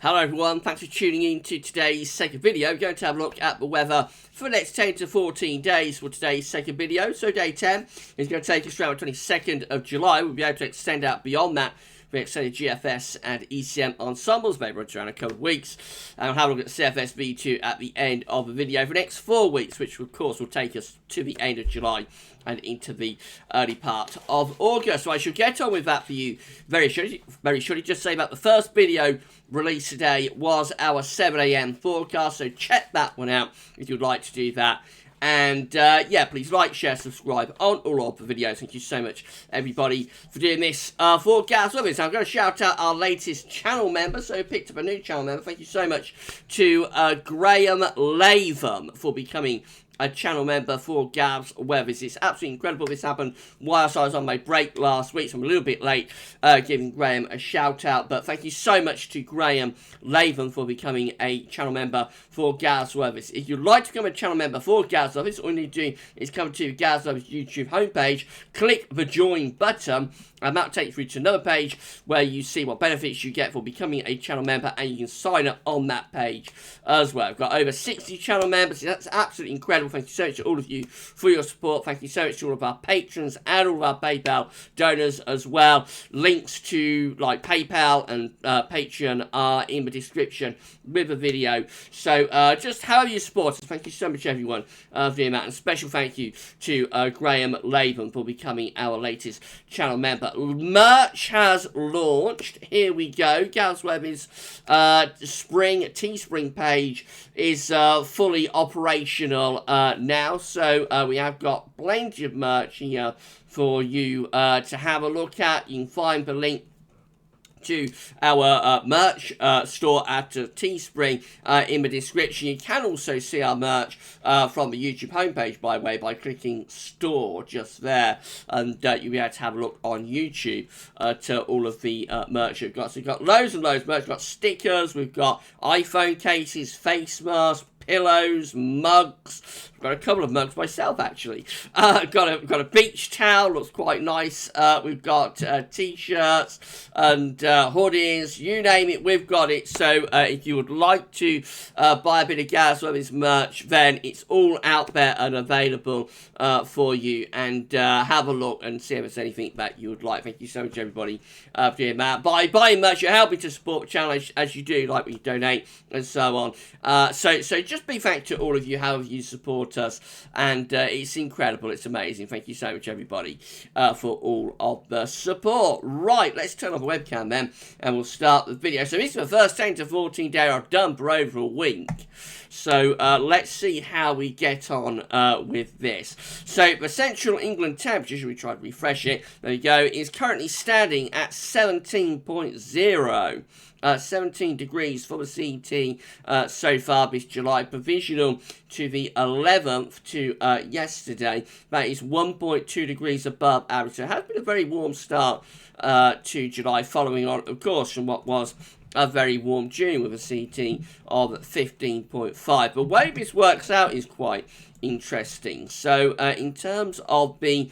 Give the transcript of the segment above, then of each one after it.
Hello everyone, thanks for tuning in to today's second video. We're going to have a look at the weather for the next 10 to 14 days for today's second video. So day 10 is going to take us around the 22nd of July. We'll be able to extend out beyond that for extended GFS and ECM ensembles, maybe around a couple of weeks. And we'll have a look at CFS V2 at the end of the video for the next 4 weeks, which of course will take us to the end of July and into the early part of August. So I shall get on with that for you very shortly. Just say that the first video released today was our 7 AM forecast, so check that one out if you'd like to do that. And yeah, please like, share, subscribe on all of the videos. Thank you so much, everybody, for doing this for GavsWeatherVids. I'm going to shout out our latest channel member. So, picked up a new channel member. Thank you so much to Graham Latham for becoming a channel member for GavsWeatherVids. It's absolutely incredible. This happened whilst I was on my break last week, so I'm a little bit late giving Graham a shout out. But thank you so much to Graham Latham for becoming a channel member for GavsWeatherVids. If you'd like to become a channel member for GavsWeatherVids, all you need to do is come to GavsWeatherVids YouTube homepage, click the join button, and that'll take you through to another page where you see what benefits you get for becoming a channel member, and you can sign up on that page as well. We've got over 60 channel members. That's absolutely incredible. Thank you so much to all of you for your support. Thank you so much to all of our patrons and all of our PayPal donors as well. Links to like PayPal and Patreon are in the description with the video. So just however you support us, thank you so much everyone for doing that. And a special thank you to Graham Latham for becoming our latest channel member. Merch has launched. Here we go. GavsWeatherVids spring Teespring page is fully operational now. So we have got plenty of merch here for you to have a look at. You can find the link to our merch store at Teespring in the description. You can also see our merch from the YouTube homepage, by the way, by clicking store just there, and you'll be able to have a look on YouTube to all of the merch we've got. So we've got loads and loads of merch. We've got stickers, we've got iPhone cases, face masks, pillows, mugs. I've got a couple of mugs myself, actually. Got a beach towel, looks quite nice. We've got t-shirts and hoodies, you name it, we've got it. So if you would like to buy a bit of GavsWeatherVids merch, then it's all out there and available for you. And have a look and see if there's anything that you would like. Thank you so much, everybody, for doing that. By buying merch, you're helping to support the channel as you do, like when you donate and so on. So just big thank you to all of you, however you support us, and it's incredible, it's amazing. Thank you so much, everybody, for all of the support. Right, let's turn on the webcam then, and we'll start the video. So this is the first 10 to 14 day I've done for over a week. So let's see how we get on with this. So the central England temperature, should we try to refresh it? There we go, is currently standing at 17.0. 17 degrees for the CET so far this July, provisional to the 11th to yesterday. That is 1.2 degrees above average. So it has been a very warm start to July, following on, of course, from what was a very warm June with a CET of 15.5. The way this works out is quite interesting. So in terms of the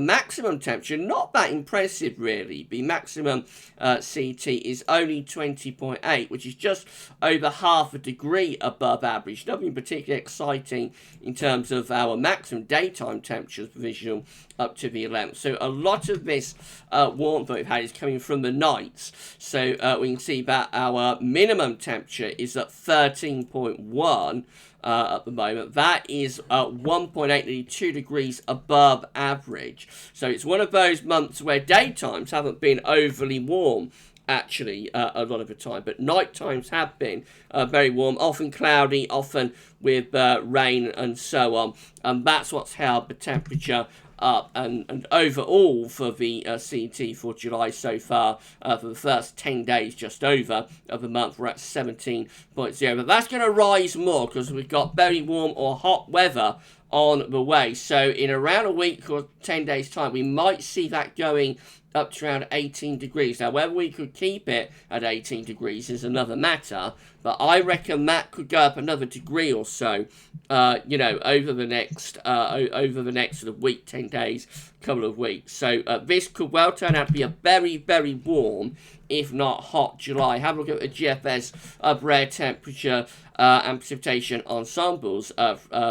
maximum temperature, not that impressive really. The maximum CT is only 20.8, which is just over half a degree above average. Nothing particularly exciting in terms of our maximum daytime temperatures provisional up to the 11th. So a lot of this warmth that we've had is coming from the nights. So we can see that our minimum temperature is at 13.1 at the moment. That is 1.8, 2 degrees above average. So it's one of those months where daytimes haven't been overly warm, actually, a lot of the time, but night times have been very warm, often cloudy, often with rain and so on, and that's what's held the temperature up. And overall for the CET for July so far, for the first 10 days just over of the month, we're at 17.0. But that's going to rise more because we've got very warm or hot weather on the way. So in around a week or 10 days time, we might see that going up to around 18 degrees. Now, whether we could keep it at 18 degrees is another matter, but I reckon that could go up another degree or so, over the next sort of week, 10 days, couple of weeks. So this could well turn out to be a very, very warm if not hot July. Have a look at the GFS upper air temperature and precipitation ensembles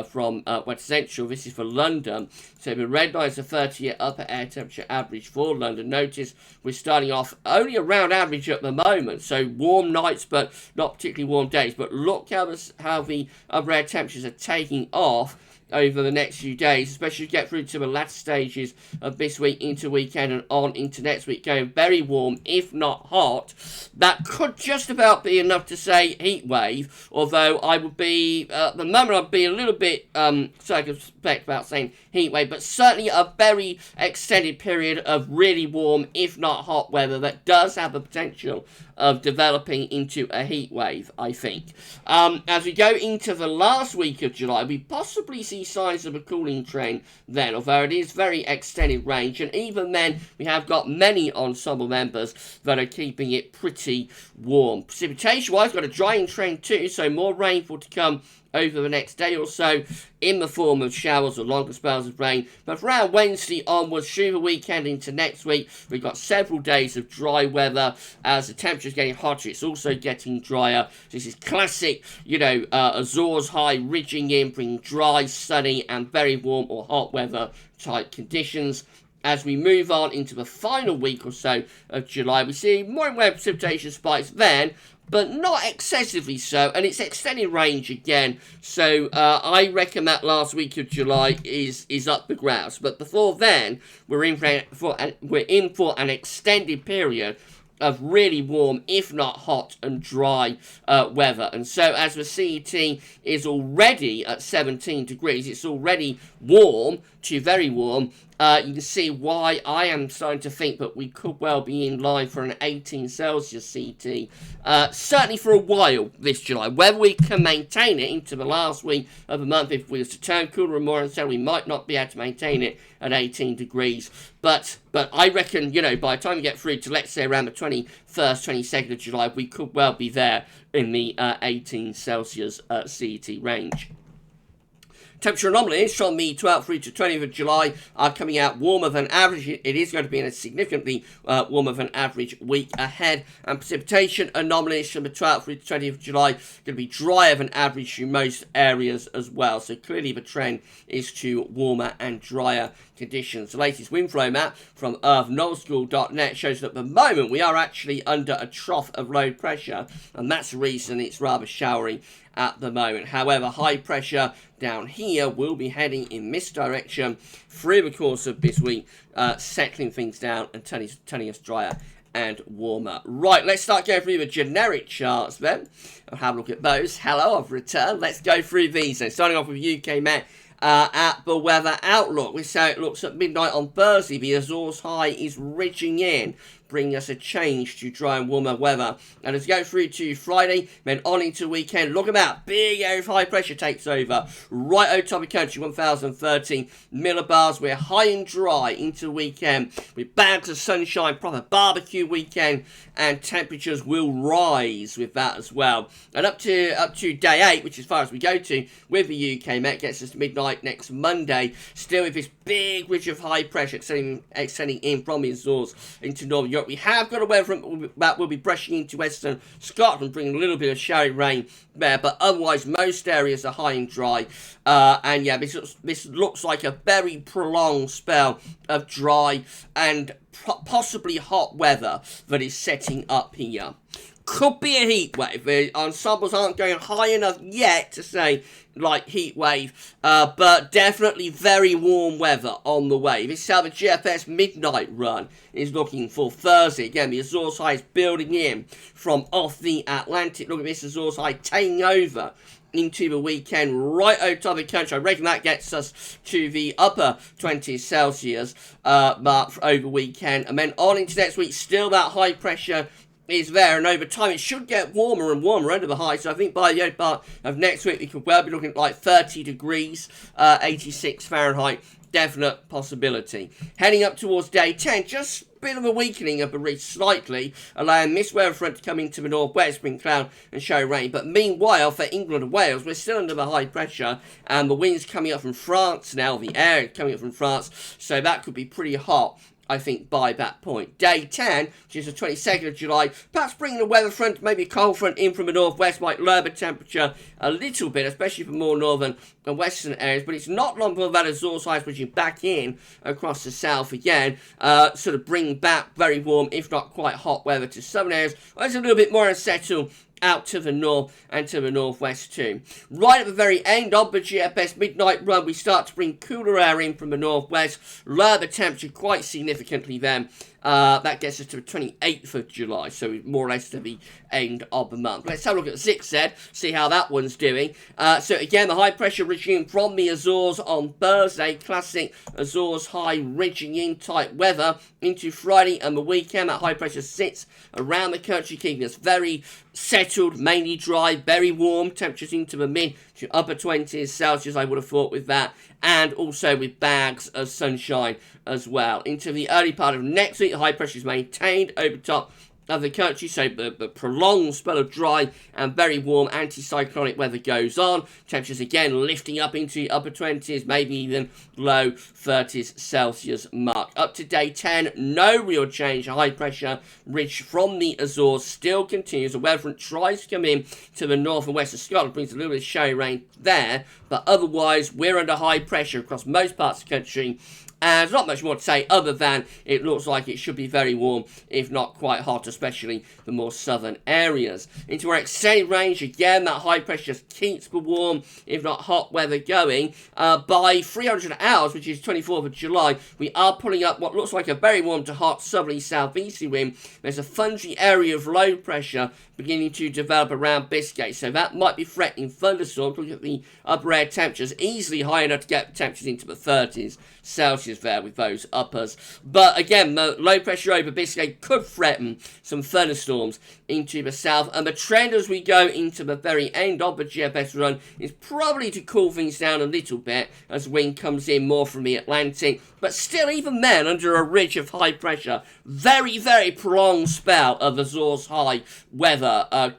from West Central. This is for London. So the red line is the 30-year upper air temperature average for London. Notice we're starting off only around average at the moment. So warm nights, but not particularly warm days. But look how the upper air temperatures are taking off over the next few days, especially as you get through to the latter stages of this week into weekend and on into next week, going very warm, if not hot. That could just about be enough to say heat wave, although I would be, at the moment, I'd be a little bit circumspect about saying heat wave, but certainly a very extended period of really warm, if not hot weather that does have the potential of developing into a heat wave, I think. As we go into the last week of July, we possibly see signs of a cooling trend then, although it is very extended range, and even then we have got many ensemble members that are keeping it pretty warm. Precipitation-wise, got a drying trend too, so more rainfall to come over the next day or so in the form of showers or longer spells of rain. But from around Wednesday onwards through the weekend into next week, we've got several days of dry weather. As the temperature is getting hotter, it's also getting drier. This is classic, Azores high ridging in, bringing dry, sunny and very warm or hot weather type conditions. As we move on into the final week or so of July, we see more and more precipitation spikes then, but not excessively so, and it's extended range again. So I reckon that last week of July is up the grouse. But before then, we're in for an extended period of really warm, if not hot and dry weather. And so as the CET is already at 17 degrees, it's already warm to very warm. You can see why I am starting to think that we could well be in line for an 18 Celsius CT. Certainly for a while this July. Whether we can maintain it into the last week of the month, if we were to turn cooler and more unsettled, we might not be able to maintain it at 18 degrees. But I reckon, by the time we get through to, let's say, around the 21st, 22nd of July, we could well be there in the 18 Celsius CET range. Temperature anomalies from the 12th through to 20th of July are coming out warmer than average. It is going to be in a significantly warmer than average week ahead. And precipitation anomalies from the 12th through to 20th of July going to be drier than average through most areas as well. So clearly the trend is to warmer and drier conditions. The latest wind flow map from earthnullschool.net shows that at the moment we are actually under a trough of low pressure, and that's the reason it's rather showery at the moment. However, high pressure down here will be heading in this direction through the course of this week, settling things down and turning us drier and warmer. Right, let's start going through the generic charts then. I'll have a look at those. Hello, I've returned. Let's go through these then. Starting off with UK Met. At the weather outlook, we say it looks at midnight on Thursday. The Azores high is ridging in, bringing us a change to dry and warmer weather. And as we go through to Friday, then on into weekend, look at that. Big area of high pressure takes over. Right over top of the country, 1,013 millibars. We're high and dry into weekend. We're bound to sunshine, proper barbecue weekend, and temperatures will rise with that as well. And up to day 8, which is as far as we go to, with the UK Met, gets us to midnight next Monday, still with this big ridge of high pressure extending in from the Azores into northern Europe. We have got a weather front that will be brushing into western Scotland, bringing a little bit of showery rain there, but otherwise most areas are high and dry. And yeah, this looks like a very prolonged spell of dry and possibly hot weather that is setting up here. Could be a heat wave. The ensembles aren't going high enough yet to say like heat wave, but definitely very warm weather on the way. This is how the GFS midnight run is looking for Thursday. Again, the Azores high is building in from off the Atlantic. Look at this Azores high taking over into the weekend right over top of the country. I reckon that gets us to the upper 20 Celsius mark over weekend, and then on into next week. Still that high pressure is there, and over time it should get warmer and warmer under the high. So I think by the end part of next week we could well be looking at like 30 degrees, 86 Fahrenheit. Definite possibility. Heading up towards day 10, just a bit of a weakening of the reef slightly, allowing this weather front to come into the northwest, bring cloud and show rain. But meanwhile, for England and Wales, we're still under the high pressure, and the wind's coming up from France now, the air coming up from France, so that could be pretty hot I think, by that point. Day 10, which is the 22nd of July, perhaps bringing a weather front, maybe a cold front in from the northwest, might lower the temperature a little bit, especially for more northern and western areas, but it's not long before that Azores high switching back in across the south again, sort of bring back very warm, if not quite hot weather to southern areas, where it's a little bit more unsettled out to the north and to the northwest too. Right at the very end of the GFS midnight run, we start to bring cooler air in from the northwest, lower the temperature quite significantly then. That gets us to the 28th of July, so more or less to the end of the month. Let's have a look at the 6Z, see how that one's doing. So again, the high pressure regime from the Azores on Thursday, classic Azores high ridging in type weather into Friday and the weekend. That high pressure sits around the country, keeping us very settled, mainly dry, very warm, temperatures into the mid to upper 20s Celsius, I would have thought with that, and also with bags of sunshine as well. Into the early part of next week, the high pressure is maintained over top of the country, so the prolonged spell of dry and very warm anticyclonic weather goes on. Temperatures again lifting up into the upper 20s, maybe even low 30s Celsius mark. Up to day 10, no real change. High pressure ridge from the Azores still continues. The weather front tries to come in to the north and west of Scotland, brings a little bit of showy rain there, but otherwise we're under high pressure across most parts of the country. And there's not much more to say other than it looks like it should be very warm, if not quite hot, especially the more southern areas. Into our extended range, again, that high pressure just keeps the warm, if not hot weather going. By 300 hours, which is 24th of July, we are pulling up what looks like a very warm to hot southerly southeasterly wind. There's a fungy area of low pressure beginning to develop around Biscay, so that might be threatening thunderstorms. Look at the upper air temperatures, easily high enough to get temperatures into the 30s Celsius there with those uppers. But again, the low pressure over Biscay could threaten some thunderstorms into the south, and the trend as we go into the very end of the GFS run is probably to cool things down a little bit as wind comes in more from the Atlantic, but still, even then, under a ridge of high pressure, very, very prolonged spell of Azores high weather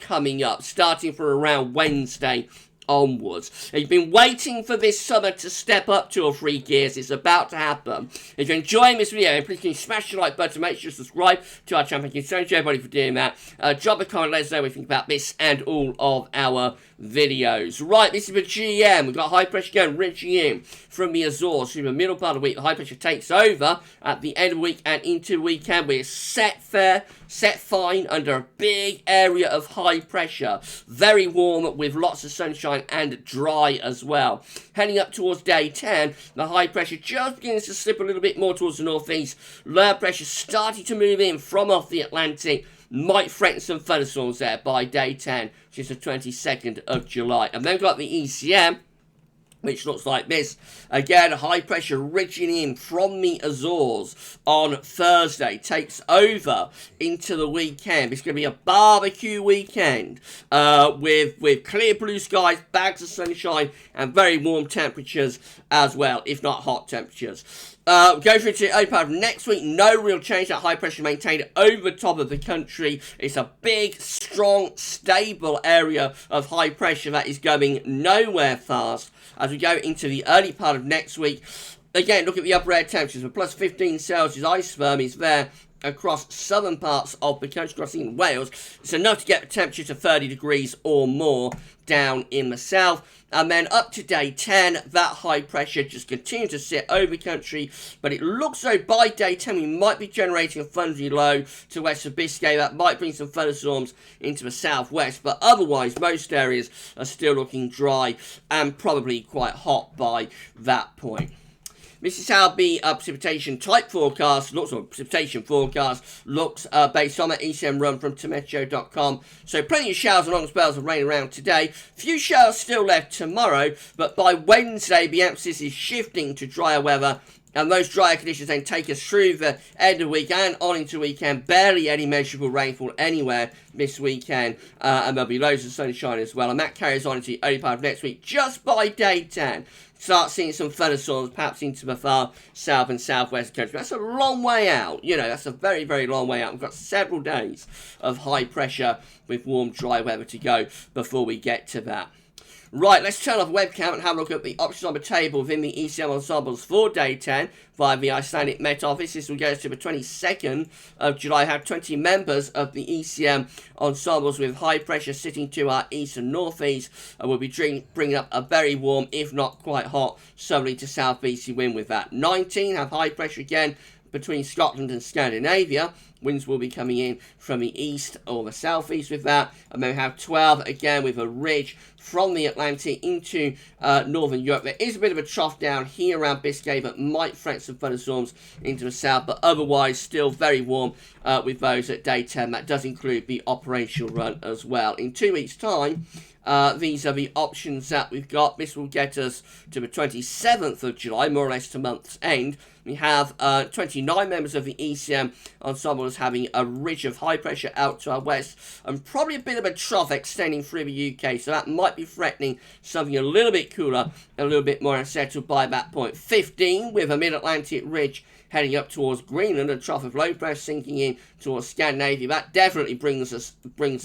coming up, starting from around Wednesday onwards. You've been waiting for this summer to step up 2 or 3 gears. It's about to happen. If you're enjoying this video, please can you smash the like button, make sure to subscribe to our channel. Thank you so much everybody for doing that. Drop a comment, let us know what you think about this and all of our videos. Right, this is the GM. We've got high pressure going ridging in from the Azores through the middle part of the week. The high pressure takes over at the end of the week and into the weekend. We're set fine under a big area of high pressure. Very warm with lots of sunshine and dry as well. Heading up towards day 10, the high pressure just begins to slip a little bit more towards the northeast. Low pressure starting to move in from off the Atlantic. Might threaten some thunderstorms there by day 10, which is the 22nd of July. And then we've got the ECM, which looks like this. Again, high pressure ridging in from the Azores on Thursday. Takes over into the weekend. It's going to be a barbecue weekend with clear blue skies, bags of sunshine, and very warm temperatures as well, if not hot temperatures. Go through to the early part of next week. No real change. That high pressure maintained over top of the country. It's a big, strong, stable area of high pressure that is going nowhere fast. As we go into the early part of next week, again, look at the upper air temperatures. The plus 15 Celsius isotherm is there across southern parts of the country, across even Wales. It's enough to get the temperature to 30 degrees or more down in the south. And then up to day 10, that high pressure just continues to sit over the country. But it looks though by day 10 we might be generating a thundery low to west of Biscay. That might bring some thunderstorms into the southwest. But otherwise, most areas are still looking dry and probably quite hot by that point. This is how the precipitation type forecast looks, or precipitation forecast looks based on that ECM run from Tometeo.com. So plenty of showers and long spells of rain around today. Few showers still left tomorrow, but by Wednesday the emphasis is shifting to drier weather. And those drier conditions then take us through the end of the week and on into the weekend. Barely any measurable rainfall anywhere this weekend. And there'll be loads of sunshine as well. And that carries on into the early part of next week. Just by day 10, start seeing some thunderstorms perhaps into the far south and southwest country. That's a long way out. You know, that's a very, very long way out. We've got several days of high pressure with warm, dry weather to go before we get to that. Right, let's turn off webcam and have a look at the options on the table within the ECM ensembles for day 10 via the Icelandic Met Office. This will go to the 22nd of July. Have 20 members of the ECM ensembles with high pressure sitting to our east and northeast. We'll be bringing up a very warm, if not quite hot, southerly to southeasterly wind with that. 19 have high pressure again between Scotland and Scandinavia. Winds will be coming in from the east or the southeast with that. And then we have 12 again with a ridge from the Atlantic into northern Europe. There is a bit of a trough down here around Biscay that might threaten some thunderstorms into the south, but otherwise still very warm with those at day 10. That does include the operational run as well. In 2 weeks' time, these are the options that we've got. This will get us to the 27th of July, more or less to month's end. We have 29 members of the ECM ensembles having a ridge of high pressure out to our west and probably a bit of a trough extending through the UK. So that might be threatening something a little bit cooler and a little bit more unsettled by that point. 15 with a mid-Atlantic ridge heading up towards Greenland, a trough of low pressure sinking in towards Scandinavia. That definitely brings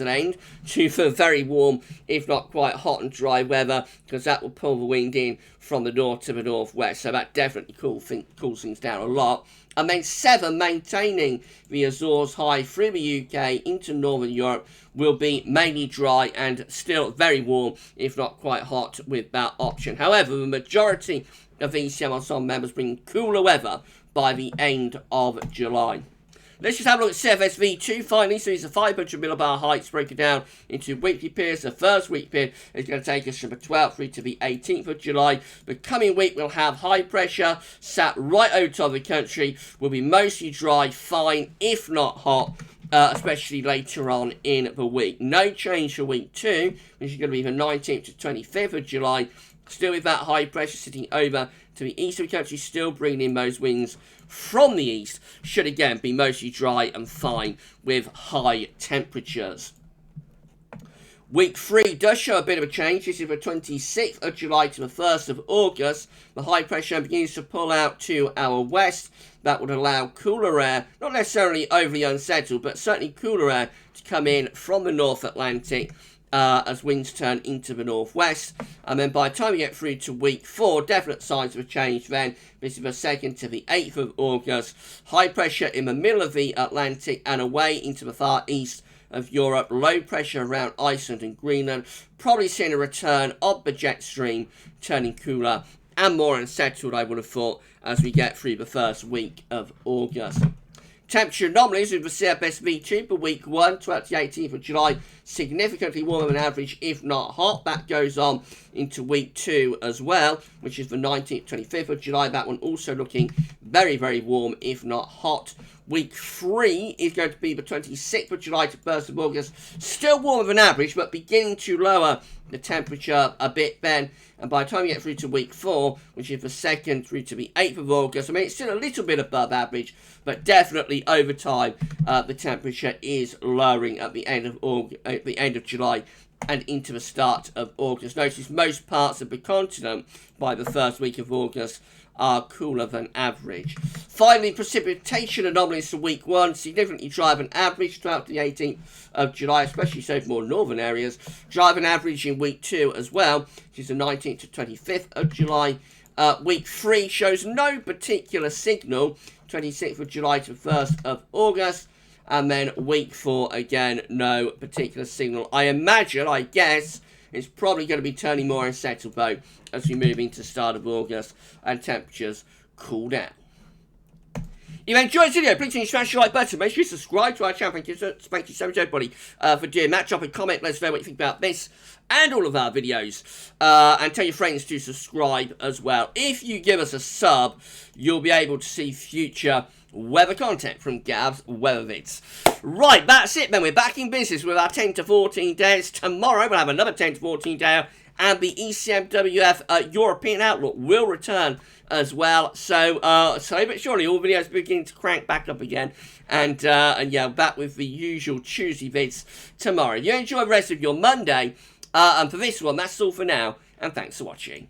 an end to the very warm, if not quite hot and dry weather, because that will pull the wind in from the north to the northwest. So that definitely cools things down a lot. And then 7, maintaining the Azores high through the UK into northern Europe, will be mainly dry and still very warm, if not quite hot, with that option. However, the majority of the ECM ensemble members bring cooler weather by the end of July. Let's just have a look at CFSV2 finally. So these are 500 millibar heights broken down into weekly periods. The first week period is going to take us from the 12th through to the 18th of July. The coming week we'll have high pressure sat right over top of the country. Will be mostly dry, fine, if not hot, especially later on in the week. No change for week 2, which is going to be the 19th to 25th of July. Still with that high pressure sitting over to the east of the country, still bringing in those winds from the east. Should again be mostly dry and fine with high temperatures. Week 3 does show a bit of a change. This is the 26th of July to the 1st of August. The high pressure begins to pull out to our west. That would allow cooler air, not necessarily overly unsettled, but certainly cooler air to come in from the North Atlantic as winds turn into the northwest. And then by the time we get through to week 4, definite signs of a change then. This is the 2nd to the 8th of August. High pressure in the middle of the Atlantic and away into the far east of Europe. Low pressure around Iceland and Greenland. Probably seeing a return of the jet stream, turning cooler and more unsettled, I would have thought, as we get through the first week of August. Temperature anomalies with the CFSV2 for week 1, 12th to 18th of July, significantly warmer than average, if not hot. That goes on into week 2 as well, which is the 19th, 25th of July. That one also looking very, very warm, if not hot. Week 3 is going to be the 26th of July to 1st of August. Still warmer than average, but beginning to lower the temperature a bit then. And by the time you get through to week 4, which is the 2nd through to the 8th of August, I mean, it's still a little bit above average, but definitely over time, the temperature is lowering at the end of July and into the start of August. Notice most parts of the continent by the first week of August are cooler than average. Finally, precipitation anomalies for week 1, significantly drier than average throughout the 18th of July, especially so for more northern areas. Drier than average in week 2 as well, which is the 19th to 25th of July. Week 3 shows no particular signal, 26th of July to 1st of August. And then week 4, again, no particular signal. I guess, it's probably going to be turning more unsettled though as we move into the start of August and temperatures cool down. If you enjoyed this video, please smash the like button. Make sure you subscribe to our channel. Thank you so much, everybody, for doing that. Drop a comment. Let us know what you think about this and all of our videos. And tell your friends to subscribe as well. If you give us a sub, you'll be able to see future weather content from GavsWeatherVids. Right, that's it then. We're back in business with our 10 to 14 days. Tomorrow we'll have another 10 to 14 day, and the ECMWF European Outlook will return as well. So slowly but surely, all videos begin to crank back up again. And yeah, back with the usual Tuesday vids tomorrow. You enjoy the rest of your Monday. And for this one, that's all for now. And thanks for watching.